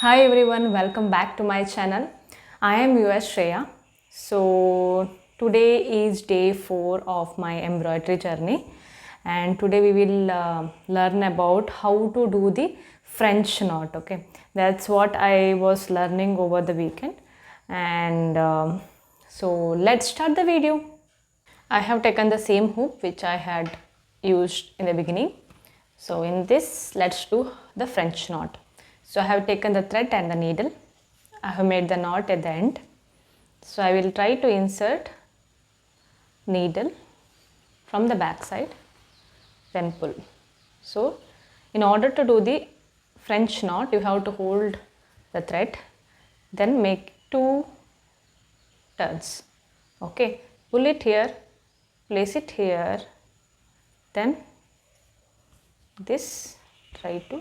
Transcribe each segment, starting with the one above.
Hi everyone, welcome back to my channel. I am US Shreya. So today is day 4 of my embroidery journey, and today we will learn about how to do the French knot. Okay, that's what I was learning over the weekend, and so let's start the video. I have taken the same hoop which I had used in the beginning. So in this, let's do the French knot. So I have taken the thread and the needle. I have made the knot at the end. So I will try to insert needle from the back side, then pull. So in order to do the French knot, you have to hold the thread, then make 2 turns. Okay, pull it here, place it here, then this, try to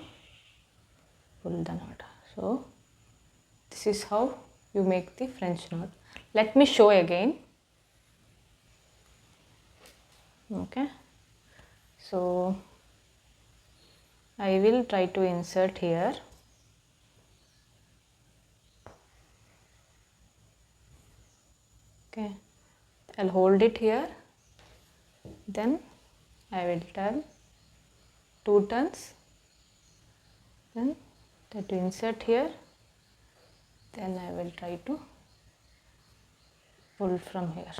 pull the knot. So this is how you make the French knot. Let me show again. Okay, so I will try to insert here. Okay, I'll hold it here, then I will turn 2 turns, then try to insert here, then I will try to pull from here.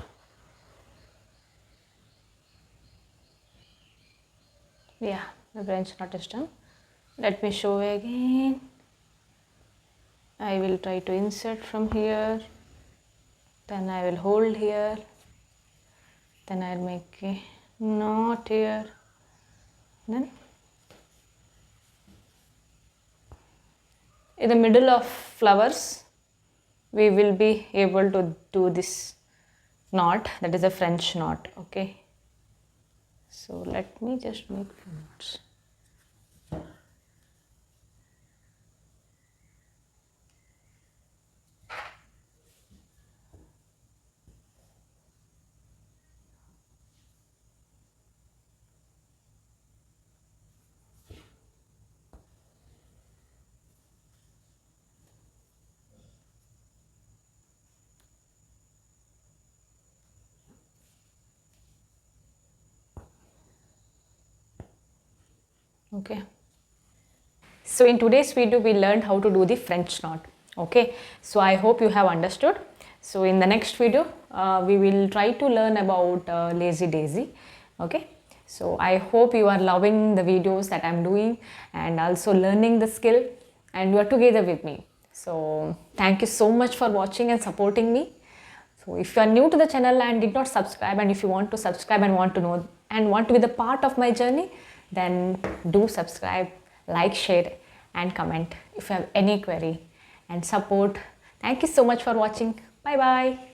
Yeah, the French knot is done. Let me show again. I will try to insert from here, then I will hold here, then I will make a knot here, then in the middle of flowers we will be able to do this knot, that is a French knot. Okay, so let me just make few knots. Okay, so in today's video we learned how to do the French knot. Okay, so I hope you have understood. So in the next video we will try to learn about lazy daisy. Okay, so I hope you are loving the videos that I'm doing and also learning the skill, and you are together with me. So thank you so much for watching and supporting me. So if you are new to the channel and did not subscribe, and if you want to subscribe and want to know and want to be the part of my journey, then do subscribe, like, share and comment if you have any query and support. Thank you so much for watching. Bye bye.